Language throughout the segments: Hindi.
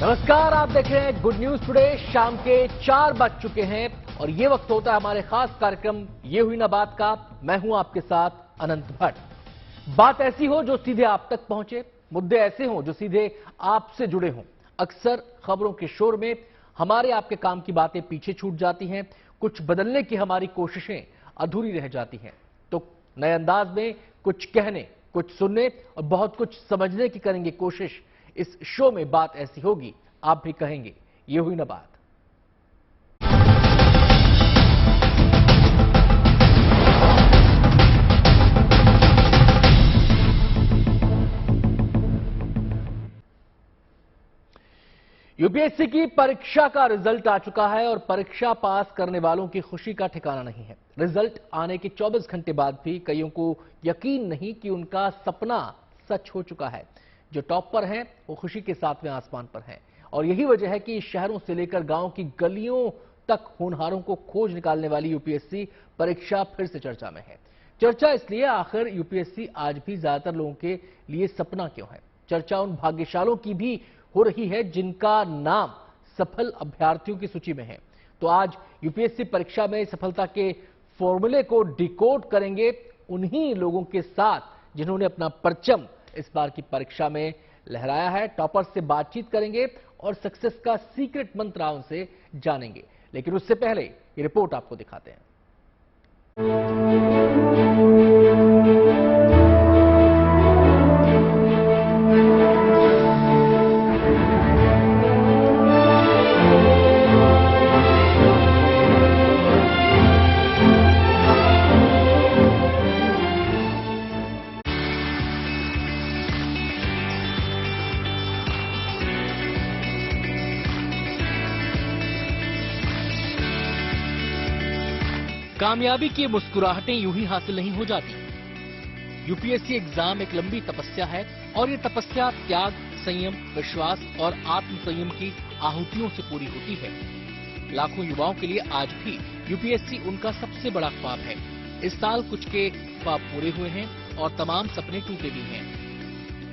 नमस्कार, आप देख रहे हैं गुड न्यूज टुडे। शाम के 4 बज चुके हैं और ये वक्त होता है हमारे खास कार्यक्रम ये हुई ना बात का। मैं हूं आपके साथ अनंत भट्ट। बात ऐसी हो जो सीधे आप तक पहुंचे, मुद्दे ऐसे हों जो सीधे आपसे जुड़े हों। अक्सर खबरों के शोर में हमारे आपके काम की बातें पीछे छूट जाती हैं, कुछ बदलने की हमारी कोशिशें अधूरी रह जाती हैं। तो नए अंदाज में कुछ कहने, कुछ सुनने और बहुत कुछ समझने की करेंगे कोशिश। इस शो में बात ऐसी होगी, आप भी कहेंगे ये हुई ना बात। यूपीएससी की परीक्षा का रिजल्ट आ चुका है और परीक्षा पास करने वालों की खुशी का ठिकाना नहीं है। रिजल्ट आने के 24 घंटे बाद भी कईयों को यकीन नहीं कि उनका सपना सच हो चुका है। जो टॉप पर हैं वो खुशी के सातवें आसमान पर हैं और यही वजह है कि शहरों से लेकर गांव की गलियों तक होनहारों को खोज निकालने वाली यूपीएससी परीक्षा फिर से चर्चा में है। चर्चा इसलिए आखिर यूपीएससी आज भी ज्यादातर लोगों के लिए सपना क्यों है। चर्चा उन भाग्यशालों की भी हो रही है जिनका नाम सफल अभ्यर्थियों की सूची में है। तो आज यूपीएससी परीक्षा में सफलता के फॉर्मूले को डिकोड करेंगे उन्हीं लोगों के साथ जिन्होंने अपना परचम इस बार की परीक्षा में लहराया है। टॉपर्स से बातचीत करेंगे और सक्सेस का सीक्रेट मंत्र उनसे जानेंगे। लेकिन उससे पहले ये रिपोर्ट आपको दिखाते हैं। कामयाबी की मुस्कुराहटें यूं ही हासिल नहीं हो जाती। यूपीएससी एग्जाम एक लंबी तपस्या है और ये तपस्या त्याग, संयम, विश्वास और आत्म संयम की आहुतियों से पूरी होती है। लाखों युवाओं के लिए आज भी यूपीएससी उनका सबसे बड़ा ख्वाब है। इस साल कुछ के ख्वाब पूरे हुए हैं और तमाम सपने टूटे भी हैं,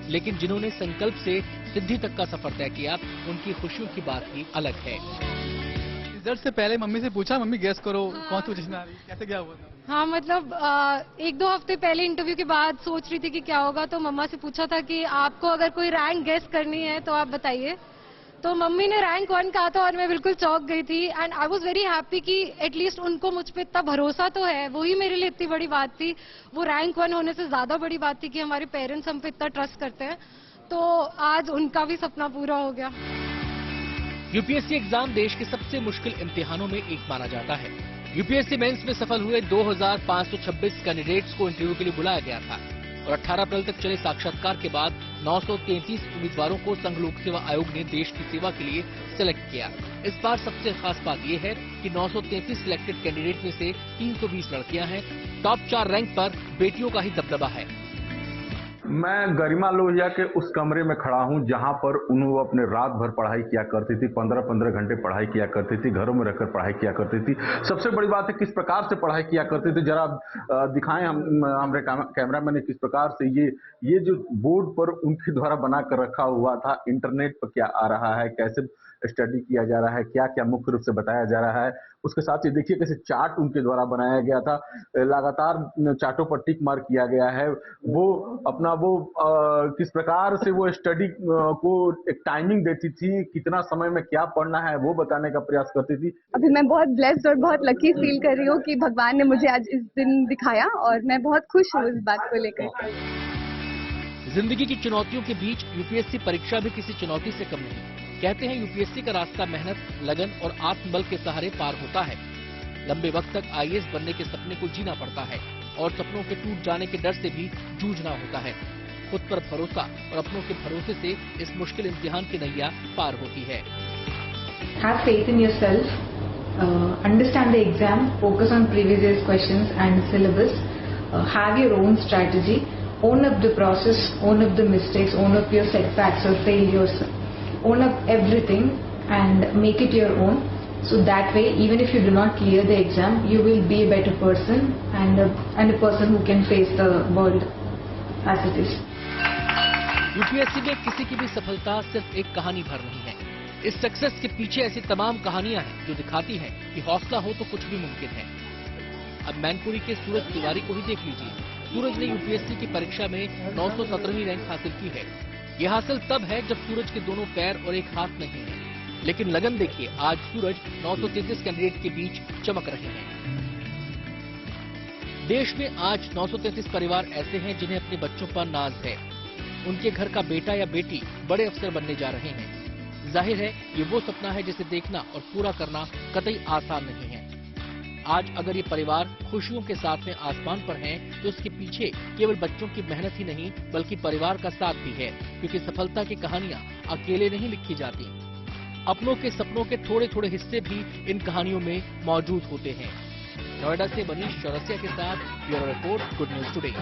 लेकिन जिन्होंने संकल्प से सिद्धि तक का सफर तय किया उनकी खुशियों की बात ही अलग है। रिजल्ट से पहले मम्मी से पूछा, मम्मी गेस करो कौन सी पोजीशन आ रही है, कैसे क्या हुआ था? हाँ, मतलब 1-2 हफ्ते पहले इंटरव्यू के बाद सोच रही थी कि क्या होगा, तो मम्मा से पूछा था कि आपको अगर कोई रैंक गेस करनी है तो आप बताइए। तो मम्मी ने रैंक 1 कहा था और मैं बिल्कुल चौंक गई थी। And I was very happy कि एटलीस्ट उनको मुझ पे इतना भरोसा तो है। वही मेरे लिए इतनी बड़ी बात थी। वो रैंक 1 होने से ज्यादा बड़ी बात थी कि हमारे पेरेंट्स हम पे इतना ट्रस्ट करते हैं। तो आज उनका भी सपना पूरा हो गया। यूपीएससी एग्जाम देश के सबसे मुश्किल इम्तिहानों में एक माना जाता है। यूपीएससी मेंस में सफल हुए 2526 कैंडिडेट्स को इंटरव्यू के लिए बुलाया गया था और 18 अप्रैल तक चले साक्षात्कार के बाद 933 उम्मीदवारों को संघ लोक सेवा आयोग ने देश की सेवा के लिए सिलेक्ट किया। इस बार सबसे खास बात यह है कि 933 सिलेक्टेड कैंडिडेट में से 320 लड़कियां हैं। टॉप 4 रैंक पर बेटियों का ही दबदबा है। मैं गरिमा लोहिया के उस कमरे में खड़ा हूं जहां पर उन्होंने अपने रात भर पढ़ाई किया करती थी, 15-15 घंटे पढ़ाई किया करती थी, घरों में रहकर पढ़ाई किया करती थी। सबसे बड़ी बात है किस प्रकार से पढ़ाई किया करती थी, जरा दिखाएं हमारे कैमरामैन ने किस प्रकार से ये जो बोर्ड पर उनके द्वारा बना कर रखा हुआ था, इंटरनेट पर क्या आ रहा है, कैसे स्टडी किया जा रहा है, क्या क्या मुख्य रूप से बताया जा रहा है। उसके साथ ही देखिए कैसे चार्ट उनके द्वारा बनाया गया था, लगातार चार्टों पर टिक मार्क किया गया है। वो अपना किस प्रकार से वो स्टडी को एक टाइमिंग देती थी, कितना समय में क्या पढ़ना है वो बताने का प्रयास करती थी। अभी मैं बहुत ब्लेस्ड और बहुत लकी फील कर रही हूँ कि भगवान ने मुझे आज इस दिन दिखाया और मैं बहुत खुश हूँ इस बात को लेकर। जिंदगी की चुनौतियों के बीच यूपीएससी परीक्षा भी किसी चुनौती से कम नहीं। कहते हैं यूपीएससी का रास्ता मेहनत, लगन और आत्मबल के सहारे पार होता है। लंबे वक्त तक आईएएस बनने के सपने को जीना पड़ता है और सपनों के टूट जाने के डर से भी जूझना होता है। खुद पर भरोसा और अपनों के भरोसे से इस मुश्किल इम्तिहान की नैया पार होती है। Have faith in yourself, understand the exam, focus on previous year's questions and syllabus, have your own strategy, own up the process, own up the mistakes, own up your setbacks or failures, own up everything and make it your own. So that way, even if you do not clear the exam, you will be a better person and a person who can face the world as it is. UPSC में किसी की भी सफलता सिर्फ एक कहानी भर नहीं है, इस सक्सेस के पीछे ऐसी तमाम कहानियां हैं जो दिखाती हैं कि हौसला हो तो कुछ भी मुमकिन है। अब मैनपुरी के सूरज तिवारी को ही देख लीजिए। सूरज ने यूपीएससी की परीक्षा में 917वीं रैंक हासिल की है। यह हासिल तब है जब सूरज के दोनों पैर और एक हाथ नहीं है, लेकिन लगन देखिए, आज सूरज 933 कैंडिडेट के बीच चमक रहे हैं। देश में आज 933 परिवार ऐसे हैं जिन्हें अपने बच्चों पर नाज है। उनके घर का बेटा या बेटी बड़े अफसर बनने जा रहे हैं। जाहिर है ये वो सपना है जिसे देखना और पूरा करना कतई आसान नहीं है। आज अगर ये परिवार खुशियों के साथ में आसमान पर हैं, तो उसके पीछे केवल बच्चों की मेहनत ही नहीं बल्कि परिवार का साथ भी है, क्योंकि सफलता की कहानियां अकेले नहीं लिखी जाती। अपनों के सपनों के थोड़े थोड़े हिस्से भी इन कहानियों में मौजूद होते हैं। नोएडा से मनीष चौरसिया के साथ bureau report, good news today.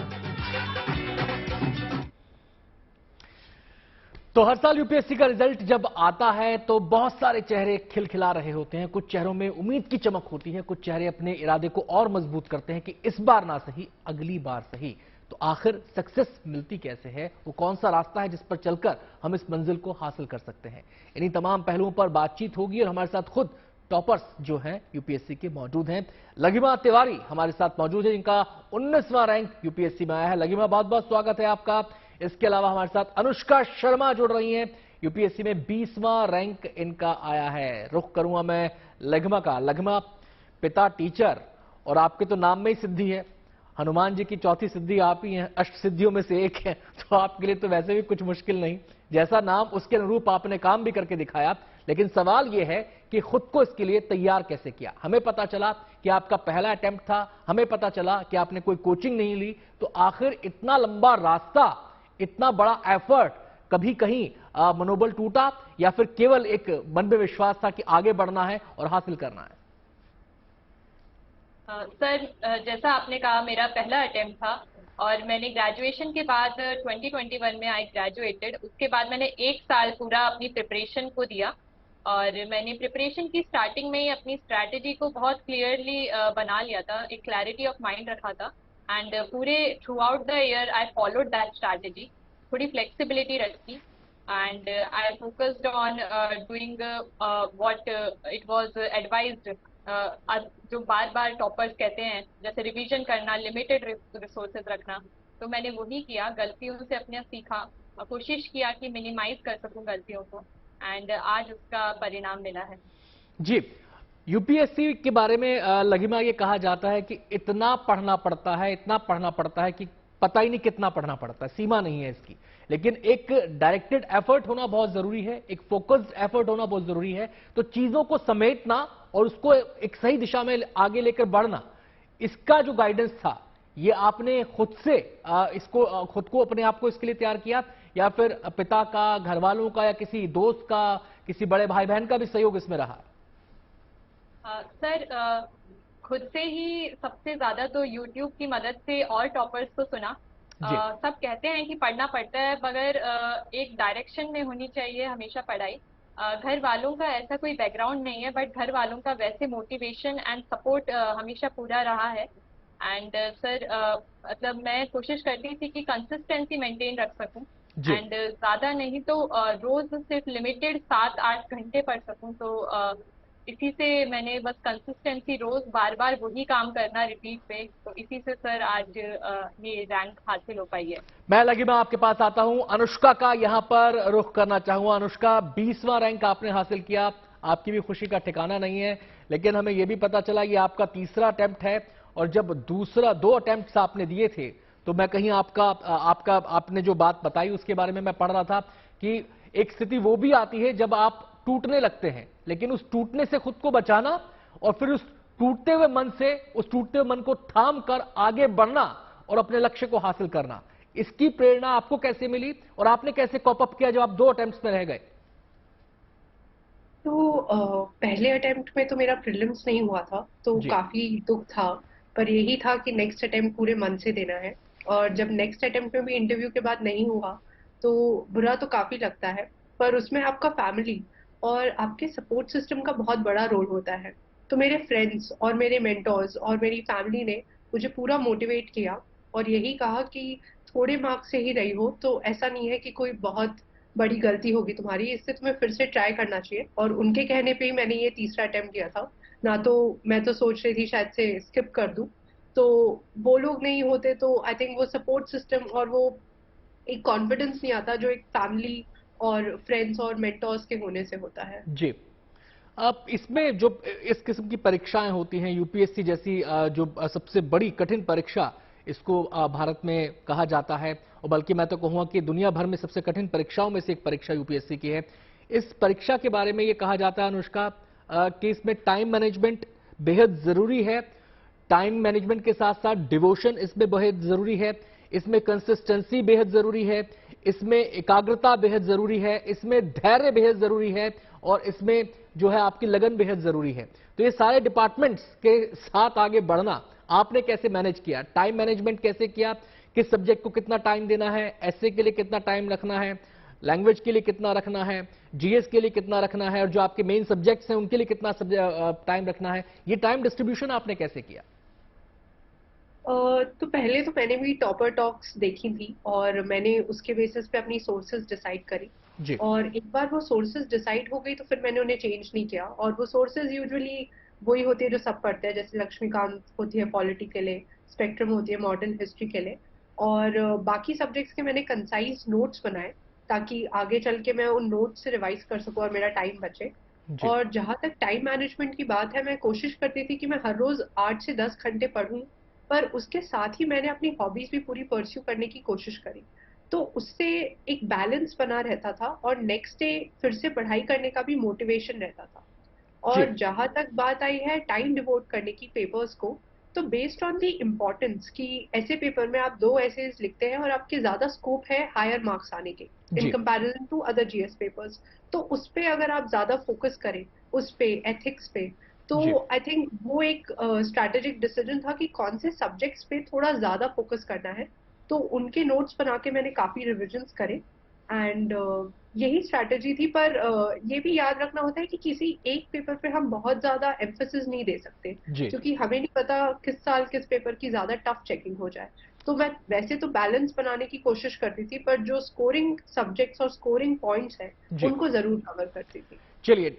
तो हर साल यूपीएससी का रिजल्ट जब आता है तो बहुत सारे चेहरे खिलखिला रहे होते हैं। कुछ चेहरों में उम्मीद की चमक होती है, कुछ चेहरे अपने इरादे को और मजबूत करते हैं कि इस बार ना सही अगली बार सही। तो आखिर सक्सेस मिलती कैसे है, वो कौन सा रास्ता है जिस पर चलकर हम इस मंजिल को हासिल कर सकते हैं, इन्हीं तमाम पहलुओं पर बातचीत होगी। और हमारे साथ खुद टॉपर्स जो हैं यूपीएससी के मौजूद हैं। लघिमा तिवारी हमारे साथ मौजूद है, जिनका 19वां रैंक यूपीएससी में आया है। लघिमा, बहुत बहुत स्वागत है आपका। इसके अलावा हमारे साथ अनुष्का शर्मा जुड़ रही हैं, यूपीएससी में 20वां रैंक इनका आया है। रुख करूंगा मैं लघिमा का। लघिमा, पिता टीचर और आपके तो नाम में ही सिद्धि है। हनुमान जी की चौथी सिद्धि आप ही हैं, अष्ट सिद्धियों में से एक है, तो आपके लिए तो वैसे भी कुछ मुश्किल नहीं। जैसा नाम उसके अनुरूप आपने काम भी करके दिखाया। लेकिन सवाल यह है कि खुद को इसके लिए तैयार कैसे किया। हमें पता चला कि आपका पहला अटेम्प्ट था, हमें पता चला कि आपने कोई कोचिंग नहीं ली, तो आखिर इतना लंबा रास्ता, इतना बड़ा एफर्ट, कभी कहीं मनोबल टूटा या फिर केवल एक मन में विश्वास था कि आगे बढ़ना है और हासिल करना है? सर, जैसा आपने कहा, मेरा पहला अटेम्प्ट था और मैंने ग्रेजुएशन के बाद 2021 में आई ग्रेजुएटेड। उसके बाद मैंने 1 साल पूरा अपनी प्रिपरेशन को दिया और मैंने प्रिपरेशन की स्टार्टिंग में ही अपनी स्ट्रैटेजी को बहुत क्लियरली बना लिया था, एक क्लैरिटी ऑफ माइंड रखा था एंड पूरे through out the year I followed that strategy. थोड़ी फ्लेक्सिबिलिटी रखी and I focused on doing what it was advised. जो बार बार टॉपर्स कहते हैं, जैसे रिवीजन करना, लिमिटेड रिसोर्सेज रखना, तो मैंने वही किया। गलतियों से अपने सीखा, कोशिश किया कि मिनिमाइज कर सकूं गलतियों को एंड आज उसका परिणाम मिला है। जी, यूपीएससी के बारे में लघिमा ये कहा जाता है कि इतना पढ़ना पड़ता है, इतना पढ़ना पड़ता है कि पता ही नहीं कितना पढ़ना पड़ता है, सीमा नहीं है इसकी। लेकिन एक डायरेक्टेड एफर्ट होना बहुत जरूरी है, एक फोकस्ड एफर्ट होना बहुत जरूरी है। तो चीजों को समेटना और उसको एक सही दिशा में आगे लेकर बढ़ना, इसका जो गाइडेंस था, ये आपने खुद से इसको खुद को अपने आप को इसके लिए तैयार किया या फिर पिता का, घर वालों का या किसी दोस्त का, किसी बड़े भाई बहन का भी सहयोग इसमें रहा? सर, खुद से ही सबसे ज्यादा तो यूट्यूब की मदद से और टॉपर्स को सुना। सब कहते हैं कि पढ़ना पड़ता है, मगर एक डायरेक्शन में होनी चाहिए हमेशा पढ़ाई। घर वालों का ऐसा कोई बैकग्राउंड नहीं है, बट घर वालों का वैसे मोटिवेशन एंड सपोर्ट हमेशा पूरा रहा है। एंड सर, मतलब मैं कोशिश करती थी कि कंसिस्टेंसी मेंटेन रख सकूं एंड ज्यादा नहीं तो रोज सिर्फ लिमिटेड 7-8 घंटे पढ़ सकूं। तो इसी से मैंने बस कंसिस्टेंसी, रोज बार बार वही काम करना रिपीट पे, तो इसी से सर आज ये रैंक हासिल हो पाई है। मैं लघिमा आपके पास आता हूं, अनुष्का का यहां पर रुख करना चाहूंगा। अनुष्का, 20वां रैंक आपने हासिल किया, आपकी भी खुशी का ठिकाना नहीं है, लेकिन हमें यह भी पता चला ये आपका तीसरा अटेम्प्ट है और जब दूसरा 2 अटेम्प्ट आपने दिए थे तो मैं कहीं आपने जो बात बताई उसके बारे में मैं पढ़ रहा था कि एक स्थिति वो भी आती है जब आप टूटने लगते हैं, लेकिन उस टूटने से खुद को बचाना और फिर उस टूटते हुए मन से, उस टूटते हुए मन को थाम कर आगे बढ़ना और अपने लक्ष्य को हासिल करना, इसकी प्रेरणा आपको कैसे मिली और आपने कैसे कॉप अप किया जब आप 2 अटेम्प्ट्स में रह गए? तो पहले अटेम्प्ट में तो मेरा प्रीलिम्स नहीं हुआ था, तो काफी दुख था, पर यही था कि नेक्स्ट अटेम्प्ट पूरे मन से देना है। और जब नेक्स्ट अटेम्प्ट में भी इंटरव्यू के बाद नहीं हुआ तो बुरा तो काफी लगता है, पर उसमें आपका फैमिली और आपके सपोर्ट सिस्टम का बहुत बड़ा रोल होता है। तो मेरे फ्रेंड्स और मेरे मेंटर्स और मेरी फैमिली ने मुझे पूरा मोटिवेट किया और यही कहा कि थोड़े मार्क्स से ही रही हो तो ऐसा नहीं है कि कोई बहुत बड़ी गलती होगी तुम्हारी, इससे तुम्हें फिर से ट्राई करना चाहिए। और उनके कहने पे ही मैंने ये तीसरा अटेम्प्ट किया था। ना तो मैं तो सोच रही थी शायद से स्किप कर दूं, तो वो लोग नहीं होते तो आई थिंक वो सपोर्ट सिस्टम और वो एक कॉन्फिडेंस नहीं आता जो एक फैमिली और फ्रेंड्स और मेंटोर्स के होने से होता है। जी। अब इसमें जो इस किस्म की परीक्षाएं होती हैं, यूपीएससी जैसी जो सबसे बड़ी कठिन परीक्षा इसको भारत में कहा जाता है, और बल्कि मैं तो कहूंगा कि दुनिया भर में सबसे कठिन परीक्षाओं में से एक परीक्षा यूपीएससी की है। इस परीक्षा के बारे में ये कहा जाता है अनुष्का कि इसमें टाइम मैनेजमेंट बेहद जरूरी है। टाइम मैनेजमेंट के साथ साथ डिवोशन इसमें बेहद जरूरी है, इसमें कंसिस्टेंसी बेहद जरूरी है, इसमें एकाग्रता बेहद जरूरी है, इसमें धैर्य बेहद जरूरी है, और इसमें जो है आपकी लगन बेहद जरूरी है। तो ये सारे डिपार्टमेंट्स के साथ आगे बढ़ना आपने कैसे मैनेज किया? टाइम मैनेजमेंट कैसे किया? किस सब्जेक्ट को कितना टाइम देना है, एसए के लिए कितना टाइम रखना है, लैंग्वेज के लिए कितना रखना है, जीएस के लिए कितना रखना है, और जो आपके मेन सब्जेक्ट्स हैं उनके लिए कितना टाइम रखना है, ये टाइम डिस्ट्रीब्यूशन आपने कैसे किया? तो पहले तो मैंने भी टॉपर टॉक्स देखी थी और मैंने उसके बेसिस पे अपनी सोर्सेज डिसाइड करी जी। और एक बार वो सोर्सेज डिसाइड हो गई तो फिर मैंने उन्हें चेंज नहीं किया। और वो सोर्सेज यूजुअली वही होती है जो सब पढ़ते हैं, जैसे लक्ष्मीकांत होती है पॉलिटी के लिए, स्पेक्ट्रम होती है मॉडर्न हिस्ट्री के लिए, और बाकी सब्जेक्ट्स के मैंने कंसाइज नोट्स बनाए ताकि आगे चल के मैं उन नोट्स से रिवाइज कर सकूं और मेरा टाइम बचे। और जहां तक टाइम मैनेजमेंट की बात है, मैं कोशिश करती थी कि मैं हर रोज 8 से 10 घंटे पढूं, पर उसके साथ ही मैंने अपनी हॉबीज भी पूरी परस्यू करने की कोशिश करी। तो उससे एक बैलेंस बना रहता था और नेक्स्ट डे फिर से पढ़ाई करने का भी मोटिवेशन रहता था। और जहां तक बात आई है टाइम डिवोट करने की पेपर्स को, तो बेस्ड ऑन दी इम्पोर्टेंस कि ऐसे पेपर में आप 2 एसेज लिखते हैं और आपके ज्यादा स्कोप है हायर मार्क्स आने के in comparison to other GS papers, तो उस पे अगर आप ज्यादा फोकस करें, उस पे एथिक्स पे, तो आई थिंक वो एक स्ट्रैटेजिक डिसीजन था कि कौन से सब्जेक्ट्स पे थोड़ा ज्यादा फोकस करना है। तो उनके नोट्स बना के मैंने काफी रिविजन्स करे एंड यही स्ट्रैटेजी थी। पर ये भी याद रखना होता है कि किसी एक पेपर पे हम बहुत ज्यादा एम्फेसिस नहीं दे सकते, क्योंकि हमें नहीं पता किस साल किस पेपर की ज्यादा टफ चेकिंग हो जाए। तो मैं वैसे तो बैलेंस बनाने की कोशिश करती थी, पर जो स्कोरिंग सब्जेक्ट्स और स्कोरिंग पॉइंट्स हैं उनको जरूर कवर करती थी। चलिए,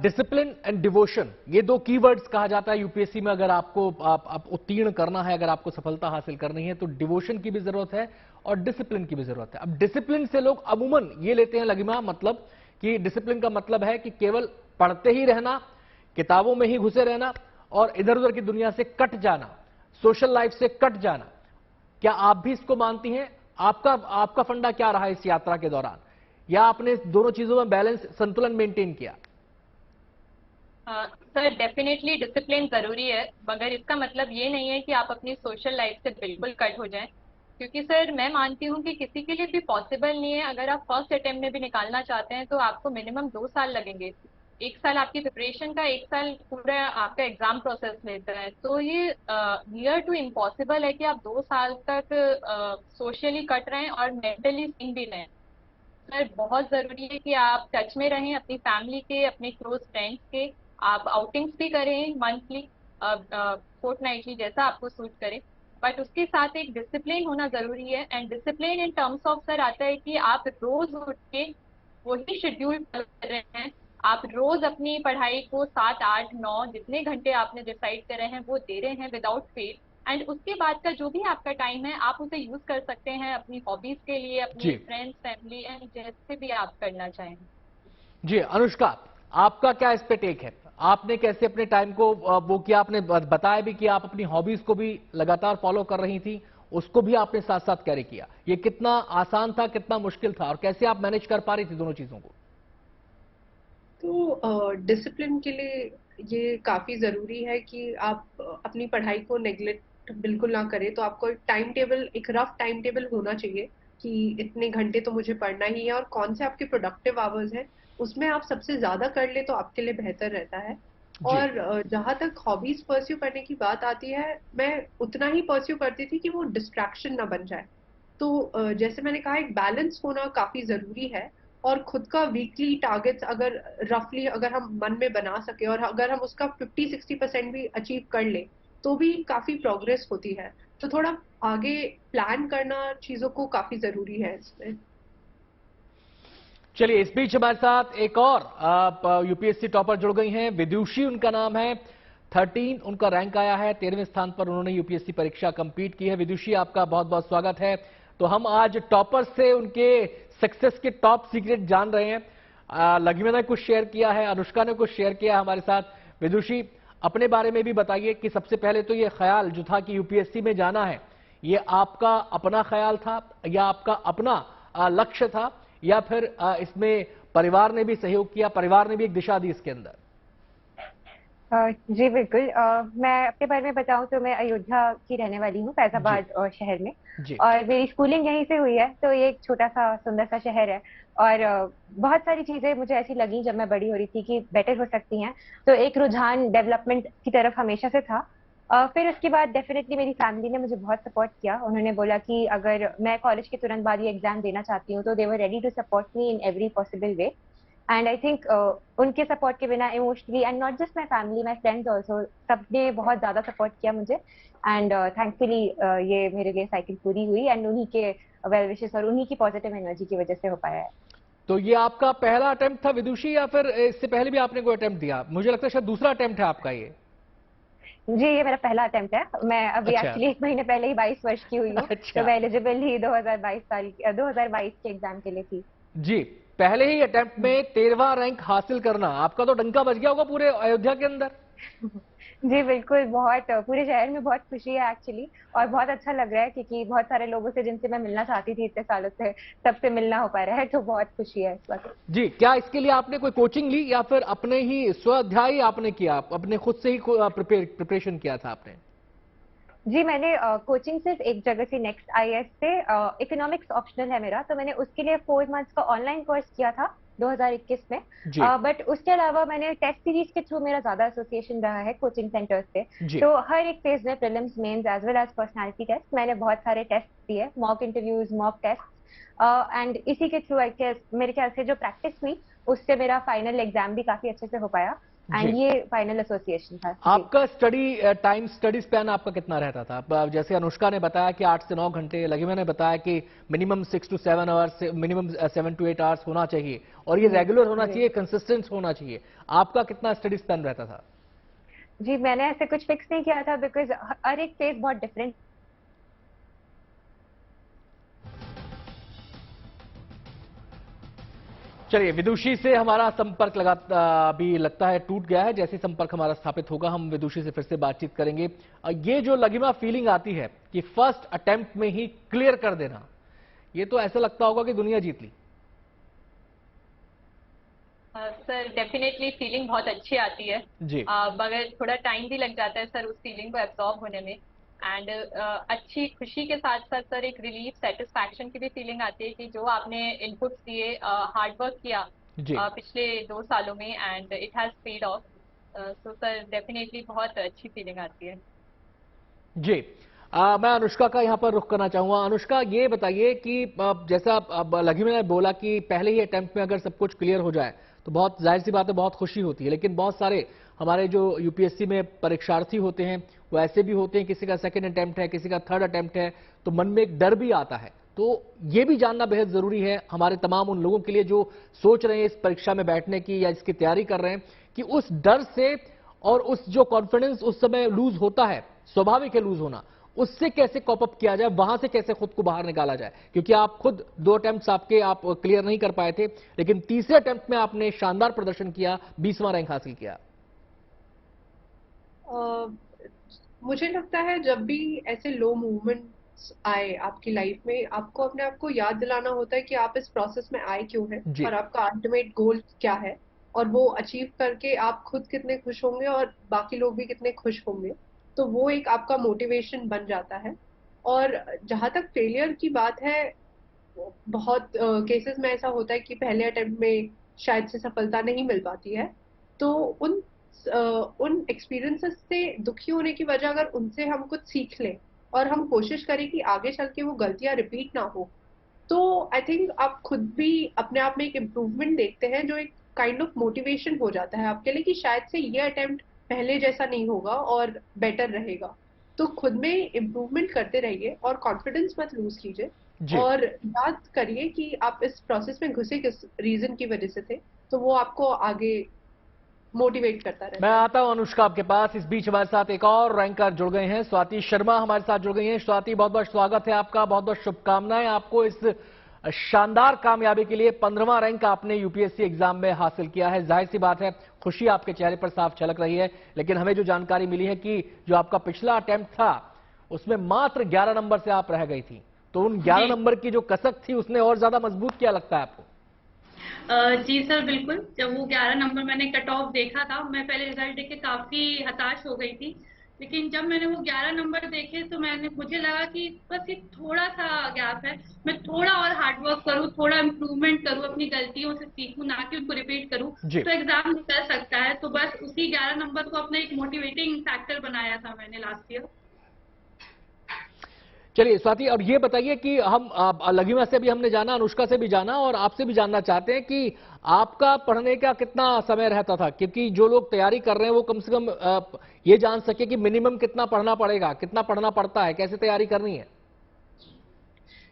डिसिप्लिन एंड डिवोशन, ये 2 कीवर्ड्स कहा जाता है यूपीएससी में। अगर आपको आप उत्तीर्ण करना है, अगर आपको सफलता हासिल करनी है, तो डिवोशन की भी जरूरत है और डिसिप्लिन की भी जरूरत है। अब डिसिप्लिन से लोग अमूमन ये लेते हैं लगिमा, मतलब कि डिसिप्लिन का मतलब है कि केवल पढ़ते ही रहना, किताबों में ही घुसे रहना और इधर उधर की दुनिया से कट जाना, सोशल लाइफ से कट जाना। क्या आप भी इसको मानती हैं? आपका फंडा क्या रहा इस यात्रा के दौरान, या आपने दोनों चीजों में बैलेंस, संतुलन मेंटेन किया? सर, डेफिनेटली डिसिप्लिन जरूरी है, मगर इसका मतलब ये नहीं है कि आप अपनी सोशल लाइफ से बिल्कुल कट हो जाएं, क्योंकि सर मैं मानती हूँ कि किसी के लिए भी पॉसिबल नहीं है। अगर आप फर्स्ट अटेम्प्ट में भी निकालना चाहते हैं तो आपको मिनिमम 2 साल लगेंगे। 1 साल आपकी प्रिपरेशन का, 1 साल पूरा आपका एग्जाम प्रोसेस लेता है। तो ये नियर टू इम्पॉसिबल है कि आप 2 साल तक सोशली कट रहे हैं और मेंटली सीन भी रहें। सर बहुत जरूरी है कि आप टच में रहें अपनी फैमिली के, अपने क्लोज फ्रेंड्स के। आप आउटिंग्स भी करें मंथली, फोर्टनाइटली, जैसा आपको सूट करे, बट उसके साथ एक डिसिप्लिन होना जरूरी है। And discipline in terms of sir आता है कि आप रोज उठ के वही शेड्यूल फॉलो कर रहे हैं, आप रोज अपनी पढ़ाई को 7, 8, 9 जितने घंटे आपने डिसाइड करे हैं वो दे रहे हैं विदाउट फेल। एंड उसके बाद का जो भी आपका टाइम है आप उसे यूज कर सकते हैं अपनी हॉबीज के लिए, अपनी फ्रेंड्स, फैमिली एंड जैसे भी आप करना चाहें। जी अनुष्का, आपका क्या इस पे टेक है? आपने कैसे अपने टाइम को वो किया? आपने बताया भी कि आप अपनी हॉबीज को भी लगातार फॉलो कर रही थी, उसको भी आपने साथ साथ कैरी किया। ये कितना आसान था, कितना मुश्किल था, और कैसे आप मैनेज कर पा रही थी दोनों चीजों को? तो डिसिप्लिन के लिए ये काफी जरूरी है कि आप अपनी पढ़ाई को नेग्लेक्ट बिल्कुल ना करें। तो आपको एक टाइम टेबल, एक रफ टाइम टेबल होना चाहिए कि इतने घंटे तो मुझे पढ़ना ही है, और कौन से आपके प्रोडक्टिव आवर्स हैं उसमें आप सबसे ज्यादा कर ले तो आपके लिए बेहतर रहता है। और जहां तक हॉबीज परस्यू करने की बात आती है, मैं उतना ही परस्यू करती थी कि वो डिस्ट्रैक्शन ना बन जाए। तो जैसे मैंने कहा, एक बैलेंस होना काफी जरूरी है। और खुद का वीकली टारगेट्स अगर रफली अगर हम मन में बना सके और अगर हम उसका 50-60% भी अचीव कर ले तो भी काफी प्रोग्रेस होती है। तो थोड़ा आगे प्लान करना चीजों को काफी जरूरी है इसमें। चलिए, इस बीच हमारे साथ एक और यूपीएससी टॉपर जुड़ गई हैं। विदुषी उनका नाम है, 13 उनका रैंक आया है, 13वें स्थान पर उन्होंने यूपीएससी परीक्षा कंप्लीट की है। विदुषी, आपका बहुत बहुत स्वागत है। तो हम आज टॉपर से उनके सक्सेस के टॉप सीक्रेट जान रहे हैं। लघिमा ने कुछ शेयर किया है, अनुष्का ने कुछ शेयर किया है हमारे साथ। विदुषी, अपने बारे में भी बताइए कि सबसे पहले तो ये ख्याल जो था कि यूपीएससी में जाना है, ये आपका अपना ख्याल था या आपका अपना लक्ष्य था, या फिर इसमें परिवार ने भी सहयोग किया, परिवार ने भी एक दिशा दी इसके अंदर? जी बिल्कुल। मैं अपने बारे में बताऊं तो मैं अयोध्या की रहने वाली हूँ, फैजाबाद शहर में। और मेरी स्कूलिंग यहीं से हुई है। तो ये एक छोटा सा सुंदर सा शहर है और बहुत सारी चीजें मुझे ऐसी लगी जब मैं बड़ी हो रही थी कि बेटर हो सकती हैं। तो एक रुझान डेवलपमेंट की तरफ हमेशा से था। फिर उसके बाद डेफिनेटली मेरी फैमिली ने मुझे बहुत सपोर्ट किया। उन्होंने बोला कि अगर मैं कॉलेज के तुरंत बाद ये एग्जाम देना चाहती हूँ तो they were ready to support me in every possible way. And I think उनके सपोर्ट के बिना emotionally, and not just my family, my friends also, सबने बहुत ज्यादा सपोर्ट किया मुझे। एंड थैंकफुली ये मेरे लिए साइकिल पूरी हुई एंड उन्हीं के वेल विशेस और उन्हीं की पॉजिटिव एनर्जी की वजह से हो पाया है। तो ये आपका पहला अटेम्प्ट था विदुषी, या फिर इससे पहले भी आपने कोई अटेम्प्ट दिया? मुझे लगता है शायद दूसरा अटेम्प्ट है आपका ये। जी, ये मेरा पहला अटेम्प्ट है। मैं अभी एक्चुअली 1 महीने पहले ही 22 वर्ष की हुई हूँ। तो मैं एलिजिबल ही 2022 के एग्जाम के लिए थी। जी, पहले ही अटेम्प्ट में 13वां रैंक हासिल करना, आपका तो डंका बज गया होगा पूरे अयोध्या के अंदर। जी बिल्कुल, बहुत पूरे शहर में बहुत खुशी है एक्चुअली, और बहुत अच्छा लग रहा है क्योंकि बहुत सारे लोगों से जिनसे मैं मिलना चाहती थी इतने सालों से, सबसे मिलना हो पा रहा है, तो बहुत खुशी है इस वक्त। जी, क्या इसके लिए आपने कोई कोचिंग ली या फिर अपने ही स्वाध्याय आपने किया, अपने खुद से ही प्रिपरेशन किया था आपने? जी, मैंने कोचिंग सिर्फ एक जगह से, नेक्स्ट आईएएस से। इकोनॉमिक्स ऑप्शनल है मेरा, तो मैंने उसके लिए 4 मंथ्स का ऑनलाइन कोर्स किया था 2021 में। बट उसके अलावा मैंने टेस्ट सीरीज के थ्रू, मेरा ज्यादा एसोसिएशन रहा है कोचिंग सेंटर्स से। तो हर एक फेज में, prelims, mains as well as personality test, मैंने बहुत सारे टेस्ट दिए, mock interviews, mock test. And इसी के थ्रू मेरे ख्याल से जो प्रैक्टिस हुई उससे मेरा फाइनल एग्जाम भी काफी अच्छे से हो पाया। एंड ये फाइनल एसोसिएशन था। आपका स्टडी स्पैन आपका कितना रहता था? जैसे अनुष्का ने बताया कि 8 से 9 घंटे, लघिमा ने बताया कि minimum 6 to 7 hours, minimum 7 to 8 hours होना चाहिए, और ये रेगुलर होना चाहिए, कंसिस्टेंट होना चाहिए। आपका कितना स्टडी स्पैन रहता था? जी, मैंने ऐसे कुछ फिक्स नहीं किया था बिकॉज हर एक फेज बहुत डिफरेंट। चलिए, विदुषी से हमारा संपर्क अभी लगता है टूट गया है। जैसे संपर्क हमारा स्थापित होगा हम विदुषी से फिर से बातचीत करेंगे। ये जो लघिमा फीलिंग आती है कि फर्स्ट अटेम्प्ट में ही क्लियर कर देना, ये तो ऐसा लगता होगा कि दुनिया जीत ली। सर, डेफिनेटली फीलिंग बहुत अच्छी आती है जी, मगर थोड़ा टाइम भी लग जाता है सर उस फीलिंग को एब्जॉर्ब होने में। एंड अच्छी खुशी के साथ साथ सर एक रिलीफ, सेटिस्फैक्शन की भी फीलिंग आती है कि जो आपने इनपुट्स दिए, हार्ड वर्क किया पिछले 2 सालों में, and it has paid of. So sir definitely बहुत अच्छी फीलिंग आती है जी। मैं अनुष्का का यहाँ पर रुख करना चाहूंगा। अनुष्का, ये बताइए कि जैसा लघिमा ने बोला कि पहले ही अटेम्प्ट में अगर सब कुछ क्लियर हो जाए तो बहुत जाहिर सी बात है, बहुत खुशी होती है। लेकिन बहुत सारे हमारे जो यूपीएससी में परीक्षार्थी होते हैं वो ऐसे भी होते हैं, किसी का सेकंड अटेम्प्ट है, किसी का थर्ड अटेम्प्ट है, तो मन में एक डर भी आता है। तो ये भी जानना बेहद जरूरी है हमारे तमाम उन लोगों के लिए जो सोच रहे हैं इस परीक्षा में बैठने की या इसकी तैयारी कर रहे हैं, कि उस डर से और उस जो कॉन्फिडेंस उस समय लूज होता है, स्वाभाविक है लूज होना, उससे कैसे कॉप अप किया जाए, वहां से कैसे खुद को बाहर निकाला जाए। क्योंकि आप खुद 2 अटेम्प्ट्स आपके आप क्लियर नहीं कर पाए थे, लेकिन तीसरे अटेम्प्ट में आपने शानदार प्रदर्शन किया, 20वां रैंक हासिल किया। मुझे लगता है जब भी ऐसे लो मूवमेंट्स आए आपकी लाइफ में, आपको अपने आप को याद दिलाना होता है कि आप इस प्रोसेस में आए क्यों हैं और आपका अल्टीमेट गोल क्या है, और वो अचीव करके आप खुद कितने खुश होंगे और बाकी लोग भी कितने खुश होंगे। तो वो एक आपका मोटिवेशन बन जाता है। और जहाँ तक फेलियर की बात है, बहुत केसेस में ऐसा होता है कि पहले अटेम्प्ट में शायद से सफलता नहीं मिल पाती है। तो उन एक्सपीरियंसेस से दुखी होने की वजह, अगर उनसे हम कुछ सीख लें और हम कोशिश करें कि आगे चल के वो गलतियां रिपीट ना हो, तो आई थिंक आप खुद भी अपने आप में एक इम्प्रूवमेंट देखते हैं, जो एक काइंड ऑफ मोटिवेशन हो जाता है आपके लिए कि शायद से ये अटेम्प्ट पहले जैसा नहीं होगा और बेटर रहेगा। तो खुद में इम्प्रूवमेंट करते रहिए और कॉन्फिडेंस मत लूज कीजिए। और याद करिए कि आप इस प्रोसेस में घुसे किस रीजन की वजह से थे, तो वो आपको आगे मोटिवेट करता रहता है। मैं आता हूं अनुष्का आपके पास। इस बीच हमारे साथ एक और रैंकर जुड़ गए हैं, स्वाति शर्मा हमारे साथ जुड़ गई हैं। स्वाति, बहुत बहुत स्वागत है आपका, बहुत बहुत शुभकामनाएं आपको इस शानदार कामयाबी के लिए। 15वां रैंक आपने यूपीएससी एग्जाम में हासिल किया है। जाहिर सी बात है खुशी आपके चेहरे पर साफ झलक रही है, लेकिन हमें जो जानकारी मिली है कि जो आपका पिछला अटेम्प्ट था उसमें मात्र 11 नंबर से आप रह गई थी, तो उन 11 नंबर की जो कसक थी उसने और ज्यादा मजबूत किया लगता है आपको? जी सर, बिल्कुल। जब वो 11 नंबर मैंने कट ऑफ देखा था, मैं पहले रिजल्ट देख के काफी हताश हो गई थी, लेकिन जब मैंने वो 11 नंबर देखे तो मुझे लगा कि बस ये थोड़ा सा गैप है, मैं थोड़ा और हार्डवर्क करूँ, थोड़ा इम्प्रूवमेंट करूँ, अपनी गलतियों से सीखूं, ना कि उनको रिपीट करूँ, तो एग्जाम निकल सकता है। तो बस उसी 11 नंबर को अपना एक मोटिवेटिंग फैक्टर बनाया था मैंने लास्ट ईयर। चलिए स्वाति, और ये बताइए कि हम लघिमा से भी हमने जाना, अनुष्का से भी जाना, और आपसे भी जानना चाहते हैं कि आपका पढ़ने का कितना समय रहता था, क्योंकि जो लोग तैयारी कर रहे हैं वो कम से कम ये जान सके कि मिनिमम कितना पढ़ना पड़ेगा, कितना पढ़ना पड़ता है, कैसे तैयारी करनी है।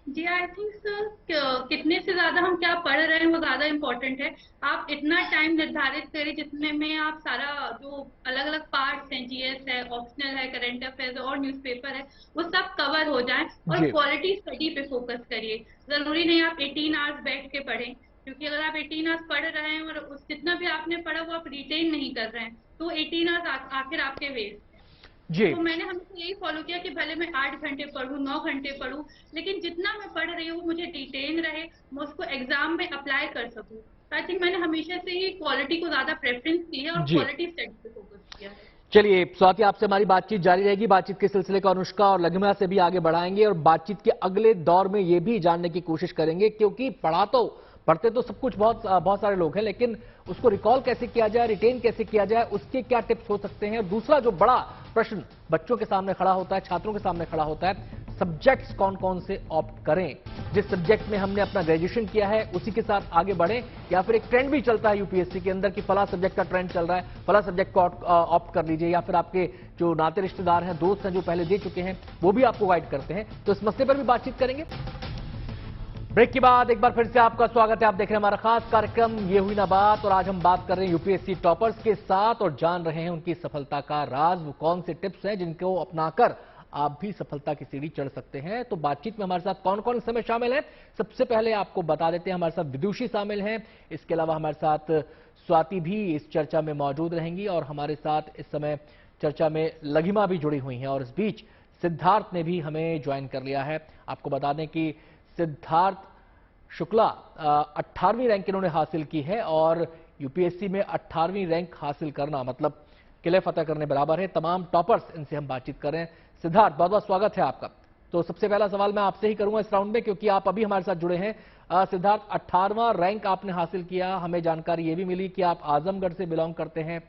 जी, आई थिंक सर कितने से ज्यादा हम क्या पढ़ रहे हैं वो ज्यादा इम्पोर्टेंट है। आप इतना टाइम निर्धारित करें जितने में आप सारा जो अलग अलग पार्ट्स हैं, जीएस है, ऑप्शनल है, करंट अफेयर्स और न्यूज़पेपर है, वो सब कवर हो जाए, और क्वालिटी स्टडी पे फोकस करिए। जरूरी नहीं आप 18 आवर्स बैठ के पढ़ें, क्योंकि अगर आप 18 आवर्स पढ़ रहे हैं और जितना भी आपने पढ़ा वो आप रिटेन नहीं कर रहे हैं, तो 18 आवर्स आखिर आपके वेस्ट। तो मैंने हमेशा यही फॉलो किया कि भले मैं 8 घंटे पढूं, 9 घंटे पढूं, लेकिन जितना मैं पढ़ रही हूँ मुझे डिटेन रहे, मैं उसको एग्जाम में अप्लाई कर सकूं। तो आई थिंक मैंने हमेशा से ही क्वालिटी को ज्यादा प्रेफरेंस दी है और क्वालिटी स्टडी पे फोकस किया है। चलिए स्वाति, आपसे हमारी बातचीत जारी रहेगी। बातचीत के सिलसिले को अनुष्का और लघिमा से भी आगे बढ़ाएंगे, और बातचीत के अगले दौर में ये भी जानने की कोशिश करेंगे, क्योंकि पढ़ते तो सब कुछ बहुत सारे लोग हैं, लेकिन उसको रिकॉल कैसे किया जाए, रिटेन कैसे किया जाए, उसके क्या टिप्स हो सकते हैं। और दूसरा जो बड़ा प्रश्न बच्चों के सामने खड़ा होता है, छात्रों के सामने खड़ा होता है, सब्जेक्ट्स कौन कौन से ऑप्ट करें। जिस सब्जेक्ट में हमने अपना ग्रेजुएशन किया है उसी के साथ आगे बढ़ें, या फिर एक ट्रेंड भी चलता है यूपीएससी के अंदर कि फला सब्जेक्ट का ट्रेंड चल रहा है, फला सब्जेक्ट को ऑप्ट कर लीजिए, या फिर आपके जो नाते रिश्तेदार हैं, दोस्त हैं जो पहले दे चुके हैं, वो भी आपको गाइड करते हैं। तो इस मसले पर भी बातचीत करेंगे। ब्रेक के बाद एक बार फिर से आपका स्वागत है। आप देख रहे हैं हमारा खास कार्यक्रम ये हुई ना बात, और आज हम बात कर रहे हैं यूपीएससी टॉपर्स के साथ और जान रहे हैं उनकी सफलता का राज, वो कौन से टिप्स हैं जिनको अपनाकर आप भी सफलता की सीढ़ी चढ़ सकते हैं। तो बातचीत में हमारे साथ कौन कौन इस समय शामिल हैं, सबसे पहले आपको बता देते हैं। हमारे साथ विदुषी शामिल हैं, इसके अलावा हमारे साथ स्वाति भी इस चर्चा में मौजूद रहेंगी, और हमारे साथ इस समय चर्चा में लघिमा भी जुड़ी हुई हैं, और इस बीच सिद्धार्थ ने भी हमें ज्वाइन कर लिया है। आपको बता दें कि सिद्धार्थ शुक्ला 18वीं रैंक इन्होंने हासिल की है, और यूपीएससी में 18वीं रैंक हासिल करना मतलब किले फतेह करने बराबर है। तमाम टॉपर्स, इनसे हम बातचीत कर रहे हैं। सिद्धार्थ, बहुत बहुत स्वागत है आपका। तो सबसे पहला सवाल मैं आपसे ही करूंगा इस राउंड में, क्योंकि आप अभी हमारे साथ जुड़े हैं। सिद्धार्थ, 18वां रैंक आपने हासिल किया, हमें जानकारी ये भी मिली कि आप आजमगढ़ से बिलोंग करते हैं।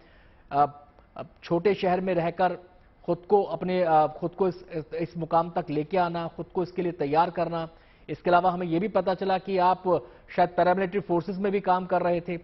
छोटे शहर में रहकर खुद को इस मुकाम तक लेके आना, खुद को इसके लिए तैयार करना, इसके अलावा हमें यह भी पता चला कि आप शायद पैरामिलिट्री फोर्सेस में भी काम कर रहे थे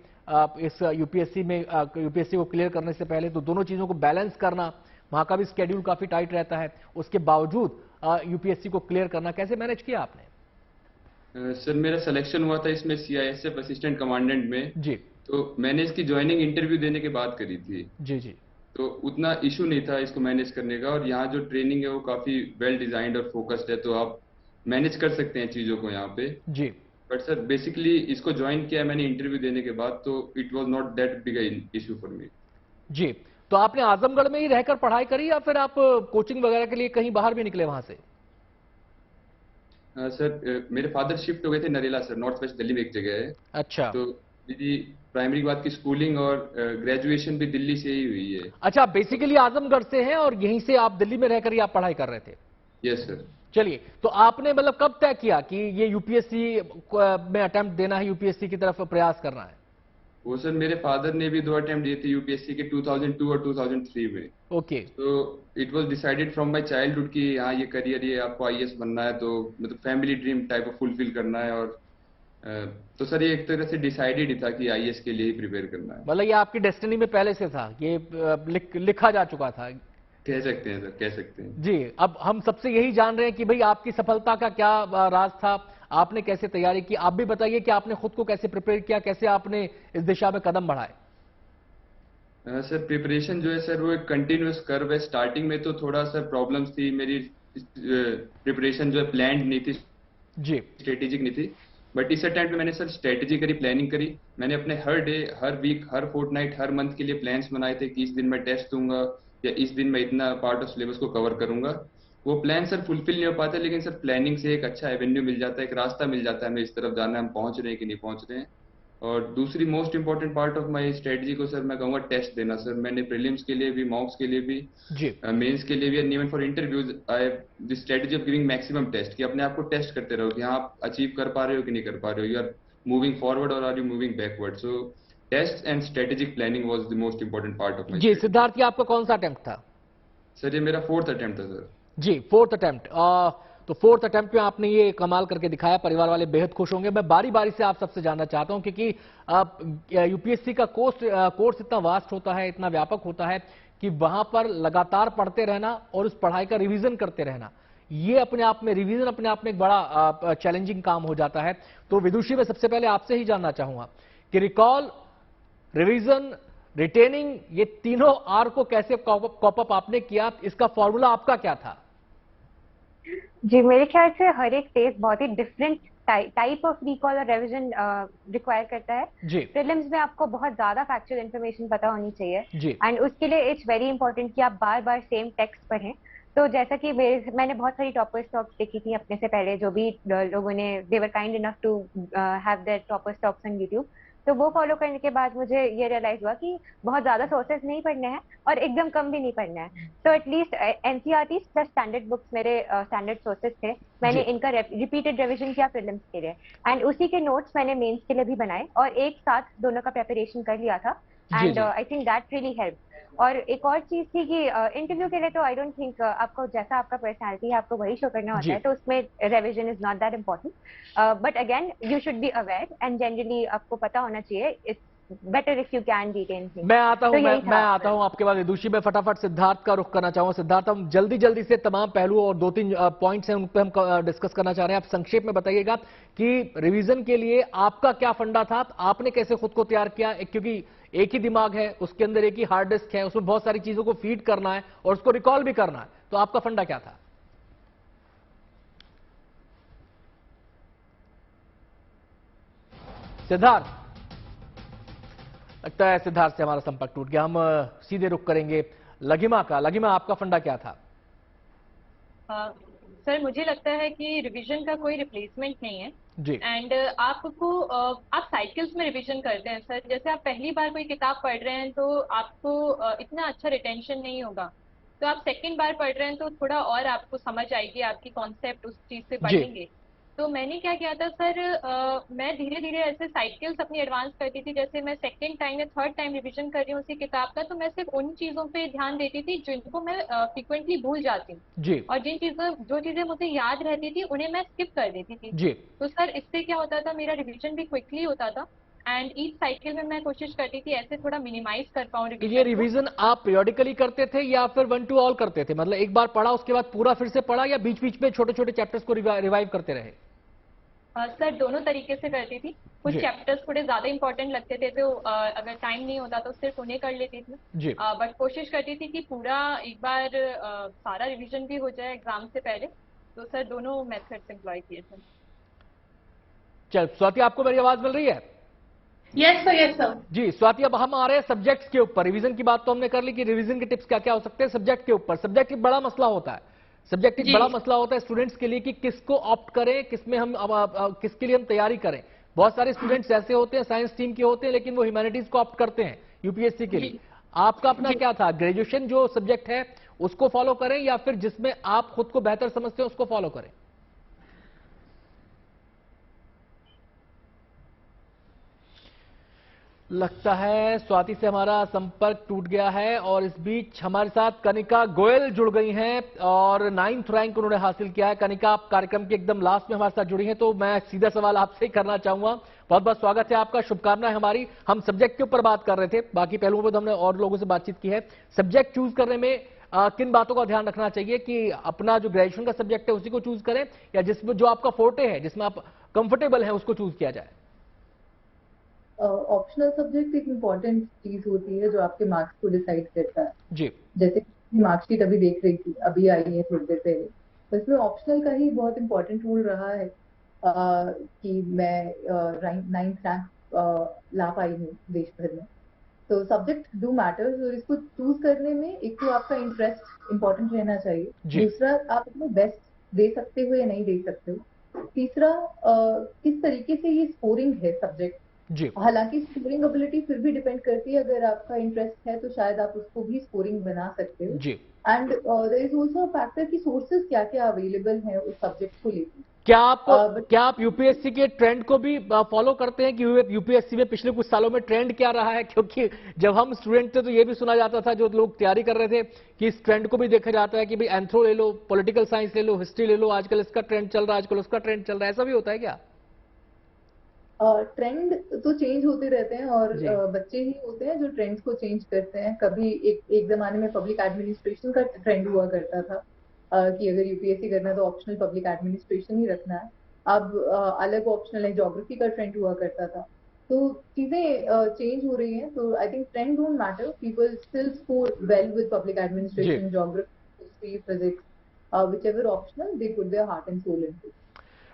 इस यूपीएससी को क्लियर करने से पहले। तो दोनों चीजों को बैलेंस करना, वहां का भी स्केड्यूल काफी टाइट रहता है, उसके बावजूद यूपीएससी को क्लियर करना कैसे मैनेज किया आपने? सर, मेरा सिलेक्शन हुआ था इसमें सीआईएसएफ असिस्टेंट कमांडेंट में जी। तो मैंने इसकी ज्वाइनिंग इंटरव्यू देने के बाद करी थी। जी। तो उतना इशू नहीं था इसको मैनेज करने का, और यहाँ जो ट्रेनिंग है वो काफी वेल डिजाइंड और फोकस्ड है, तो आप मैनेज कर सकते हैं चीजों को यहाँ पे जी। बट सर बेसिकली इसको ज्वाइन किया मैंने इंटरव्यू देने के बाद, तो it was not that big issue for me. जी, तो आपने आजमगढ़ में ही रहकर पढ़ाई करी या फिर आप कोचिंग वगैरह के लिए कहीं बाहर भी निकले वहां से? सर मेरे फादर शिफ्ट हो गए थे Narela sir, north west Delhi में एक जगह है। अच्छा। तो मेरी प्राइमरी के बाद की स्कूलिंग और ग्रेजुएशन भी दिल्ली से ही हुई है। अच्छा, बेसिकली आजमगढ़ से हैं और यहीं से आप दिल्ली में रहकर ही आप पढ़ाई कर रहे थे? Yes sir. चलिए, तो आपने मतलब कब तय किया कि ये यूपीएससी में अटेम्प्ट देना है, यूपीएससी की तरफ प्रयास करना है? वो सर मेरे फादर ने भी 2 अटेम्प्ट दिए थे यूपीएससी के 2002 और 2003 में। ओके। तो it was decided from my childhood कि हाँ ये करियर, ये आपको आईएएस बनना है, तो मतलब family dream type of fulfil करना है। और तो सर ये एक तरह से डिसाइडेड ही था कि आईएएस के लिए ही प्रिपेयर करना है। मतलब ये आपकी डेस्टिनी में पहले से था, ये लिखा जा चुका था, कह सकते हैं सर, कह सकते हैं जी। अब हम सबसे यही जान रहे हैं कि भाई आपकी सफलता का क्या राज था, आपने कैसे तैयारी की। आप भी बताइए कि आपने खुद को कैसे प्रिपेयर किया, कैसे आपने इस दिशा में कदम बढ़ाए। सर प्रिपरेशन जो है सर वो एक कंटिन्यूअस कर्व है। स्टार्टिंग में तो थोड़ा सा प्रॉब्लम्स थी, मेरी प्रिपरेशन जो है प्लान्ड नहीं थी जी, स्ट्रेटेजिक नहीं थी। बट इस अटेम्प्ट में मैंने सर स्ट्रेटेजी करी, प्लानिंग करी। मैंने अपने हर डे, हर वीक, हर फोर्टनाइट, हर मंथ के लिए प्लान्स बनाए थे कि इस दिन मैं टेस्ट दूंगा या इस दिन मैं इतना पार्ट ऑफ सिलेबस को कवर करूंगा। वो प्लान सर फुलफिल नहीं हो पाते, लेकिन सर प्लानिंग से एक अच्छा एवेन्यू मिल जाता है, एक रास्ता मिल जाता है हमें इस तरफ जाना है, हम पहुंच रहे हैं कि नहीं पहुंच रहे हैं। और दूसरी most important part of my strategy को सर मैं कहूँगा टेस्ट देना। सर मैंने प्रीलिम्स के लिए भी, मॉक्स के लिए भी, जी, मेंस के लिए भी, and even for interviews I the strategy of giving maximum test, कि अपने आप को टेस्ट करते रहो कि हाँ आप अचीव कर पा रहे हो कि नहीं कर पा रहे हो, यू आर मूविंग फॉरवर्ड और are you moving backward. So test and strategic planning was the most important part of my. जी सिद्धार्थ, आपका कौन सा अटेम्प्ट था? सर ये मेरा 4th अटेम्प्ट था सर। जी, 4th अटेम्प्ट। तो 4th अटेम्प्ट में आपने ये कमाल करके दिखाया, परिवार वाले बेहद खुश होंगे। मैं बारी बारी से आप सबसे जानना चाहता हूं, क्योंकि यूपीएससी का कोर्स इतना वास्ट होता है, इतना व्यापक होता है कि वहां पर लगातार पढ़ते रहना और उस पढ़ाई का रिवीजन करते रहना, ये अपने आप में, रिवीजन अपने आप में एक बड़ा चैलेंजिंग काम हो जाता है। तो विदुषी, मैं सबसे पहले आपसे ही जानना चाहूंगा कि रिकॉल, रिवीजन, रिटेनिंग, ये तीनों आर को कैसे कॉप अप आपने किया, इसका फॉर्मूला आपका क्या था? जी, मेरे ख्याल से हर एक टेस्ट बहुत ही डिफरेंट टाइप ऑफ रिकॉल और रिवीजन रिक्वायर करता है। जी। प्रीलिम्स में आपको बहुत ज्यादा फैक्चुअल इन्फॉर्मेशन पता होनी चाहिए जी। एंड उसके लिए इट्स वेरी इंपॉर्टेंट कि आप बार बार सेम टेक्स्ट पढ़ें। तो जैसा कि मैंने बहुत सारी टॉपर्स टॉक्स देखी थी अपने से पहले, जो भी लोगों ने, they were kind enough to have their toppers talks on YouTube. तो वो फॉलो करने के बाद मुझे ये रियलाइज हुआ कि बहुत ज्यादा सोर्सेज नहीं पढ़ने हैं और एकदम कम भी नहीं पढ़ना है। तो at least NCERT plus standard books मेरे स्टैंडर्ड सोर्सेज थे। मैंने इनका रिपीटेड रिवीजन किया प्रीलिम्स के लिए एंड उसी के नोट्स मैंने मेंस के लिए भी बनाए और एक साथ दोनों का प्रिपरेशन कर लिया था and I think that really help. और एक और चीज थी कि इंटरव्यू के लिए तो आई डोंट थिंक आपको जैसा आपका पर्सनालिटी है आपको वही शो करना होता है, तो उसमें revision is not that important. But again you should be aware and generally आपको पता होना चाहिए, it's better if you can retain things. मैं आता हूं, मैं आता हूं आपके बाद विदुषी। में फटाफट सिद्धार्थ का रुख करना चाहूंगा। सिद्धार्थ, हम जल्दी से तमाम पहलुओं और 2-3 पॉइंट्स हैं उन पर हम डिस्कस करना चाह रहे हैं। आप संक्षेप में बताइएगा कि रिवीजन के लिए आपका क्या फंडा था, आपने कैसे खुद को तैयार किया? क्योंकि एक ही दिमाग है, उसके अंदर एक ही हार्ड डिस्क है, उसमें बहुत सारी चीजों को फीड करना है और उसको रिकॉल भी करना है, तो आपका फंडा क्या था? सिद्धार्थ, लगता है सिद्धार्थ से हमारा संपर्क टूट गया। हम सीधे रुख करेंगे लघिमा का। लघिमा, आपका फंडा क्या था? सर मुझे लगता है कि रिवीजन का कोई रिप्लेसमेंट नहीं है जी। एंड आप साइकिल्स में रिवीजन करते हैं सर। जैसे आप पहली बार कोई किताब पढ़ रहे हैं तो आपको इतना अच्छा रिटेंशन नहीं होगा, तो आप सेकंड बार पढ़ रहे हैं तो थोड़ा और आपको समझ आएगी, आपकी कॉन्सेप्ट उस चीज से पढ़ेंगे। तो मैंने क्या किया था सर, मैं धीरे धीरे ऐसे साइकिल्स अपनी एडवांस करती थी। जैसे मैं सेकंड टाइम या थर्ड टाइम रिवीजन कर रही हूँ उसी किताब का, तो मैं सिर्फ उन चीजों पे ध्यान देती थी जिनको मैं फ्रिक्वेंटली भूल जाती हूँ, और जो चीजें मुझे याद रहती थी उन्हें मैं स्किप कर देती थी जी। तो सर इससे क्या होता था, मेरा रिवीजन भी क्विकली होता था एंड ईच साइकिल में मैं कोशिश करती थी ऐसे थोड़ा मिनिमाइज कर पाऊँ रिवीजन। ये रिवीजन आप पीरियडिकली करते थे या फिर 1 to all करते थे? मतलब एक बार पढ़ा उसके बाद पूरा फिर से पढ़ा, या बीच बीच में छोटे छोटे चैप्टर्स को रिवाइव करते रहे? सर दोनों तरीके से करती थी। कुछ चैप्टर्स थोड़े ज्यादा इंपॉर्टेंट लगते थे तो अगर टाइम नहीं होता तो सिर्फ उन्हें कर लेती थी, बट कोशिश करती थी कि पूरा एक बार सारा रिवीजन भी हो जाए एग्जाम से पहले। तो सर दोनों मेथड्स एम्प्लॉय किए थे। चल स्वाति, आपको मेरी आवाज मिल रही है? यस सर जी। स्वाति, अब हम आ रहे हैं सब्जेक्ट्स के ऊपर। रिवीजन की बात तो हमने कर ली कि रिवीजन के टिप्स क्या क्या हो सकते हैं। सब्जेक्ट के ऊपर, सब्जेक्ट एक बड़ा मसला होता है, सब्जेक्ट एक बड़ा मसला होता है स्टूडेंट्स के लिए कि किसको ऑप्ट करें, किसमें हम किसके लिए हम तैयारी करें। बहुत सारे स्टूडेंट्स ऐसे होते हैं, साइंस टीम के होते हैं, लेकिन वो ह्यूमैनिटीज को ऑप्ट करते हैं यूपीएससी के लिए। आपका अपना क्या था? ग्रेजुएशन जो सब्जेक्ट है उसको फॉलो करें या फिर जिसमें आप खुद को बेहतर समझते हैं उसको फॉलो करें? लगता है स्वाति से हमारा संपर्क टूट गया है और इस बीच हमारे साथ कनिका गोयल जुड़ गई हैं और 9th रैंक उन्होंने हासिल किया है। कनिका, आप कार्यक्रम के एकदम लास्ट में हमारे साथ जुड़ी हैं, तो मैं सीधा सवाल आपसे ही करना चाहूंगा। बहुत बहुत स्वागत है आपका, शुभकामनाएं हमारी। हम सब्जेक्ट के ऊपर बात कर रहे थे, बाकी पहलुओं पर तो हमने और लोगों से बातचीत की है। सब्जेक्ट चूज करने में किन बातों का ध्यान रखना चाहिए कि अपना जो ग्रेजुएशन का सब्जेक्ट है उसी को चूज करें, या जिसमें जो आपका फोर्टे है, जिसमें आप कंफर्टेबल है, उसको चूज किया जाए? ऑप्शनल सब्जेक्ट एक इम्पॉर्टेंट चीज होती है जो आपके मार्क्स को डिसाइड करता है जी। जैसे मार्कशीट अभी देख रही थी, अभी आई है थोड़ी देर पहले, तो इसमें ऑप्शनल का ही बहुत इम्पोर्टेंट रोल रहा है कि मैं 9th रैंक ला पाई हूँ देश भर में। तो सब्जेक्ट डू मैटर्स, और इसको चूज करने में एक तो आपका इंटरेस्ट इम्पोर्टेंट रहना चाहिए, दूसरा आप अपना बेस्ट दे सकते हो या नहीं दे सकते हो, तीसरा किस तरीके से ये स्कोरिंग है सब्जेक्ट। हालांकि स्कोरिंग एबिलिटी फिर भी डिपेंड करती है, अगर आपका इंटरेस्ट है तो शायद आप उसको भी स्कोरिंग बना सकते हो। And there is also factor कि सोर्सेज क्या क्या अवेलेबल हैं उस सब्जेक्ट को लेकर। क्या आप यूपीएससी के ट्रेंड को भी फॉलो करते हैं कि यूपीएससी में पिछले कुछ सालों में ट्रेंड क्या रहा है? क्योंकि जब हम स्टूडेंट थे तो ये भी सुना जाता था, जो लोग तैयारी कर रहे थे, कि इस ट्रेंड को भी देखा जाता है कि भाई एंथ्रो ले लो, पॉलिटिकल साइंस ले लो, हिस्ट्री ले लो, आजकल इसका ट्रेंड चल रहा है, आजकल उसका ट्रेंड चल रहा है, ऐसा भी होता है क्या? ट्रेंड तो चेंज होते रहते हैं, और बच्चे ही होते हैं जो ट्रेंड्स को चेंज करते हैं। कभी एक जमाने में पब्लिक एडमिनिस्ट्रेशन का ट्रेंड हुआ करता था कि अगर यूपीएससी करना है तो ऑप्शनल पब्लिक एडमिनिस्ट्रेशन ही रखना है। अब अलग ऑप्शनल है, ज्योग्राफी का ट्रेंड हुआ करता था। तो चीजें चेंज हो रही हैं, तो I think trend don't matter, people still score well with public administration, geography, history, physics, whichever optional they put their heart and soul into.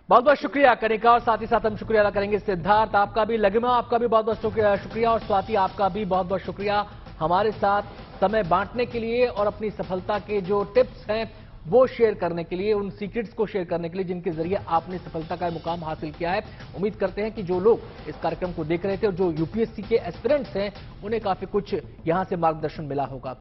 बहुत बहुत शुक्रिया कनिका, और साथ ही साथ हम शुक्रिया अदा करेंगे सिद्धार्थ, आपका भी, लगिमा आपका भी बहुत बहुत शुक्रिया, और स्वाति आपका भी बहुत बहुत शुक्रिया हमारे साथ समय बांटने के लिए और अपनी सफलता के जो टिप्स हैं वो शेयर करने के लिए, उन सीक्रेट्स को शेयर करने के लिए जिनके जरिए आपने सफलता का मुकाम हासिल किया है। उम्मीद करते हैं कि जो लोग इस कार्यक्रम को देख रहे थे और जो यूपीएससी के एस्पिरेंट्स हैं उन्हें काफी कुछ यहां से मार्गदर्शन मिला होगा।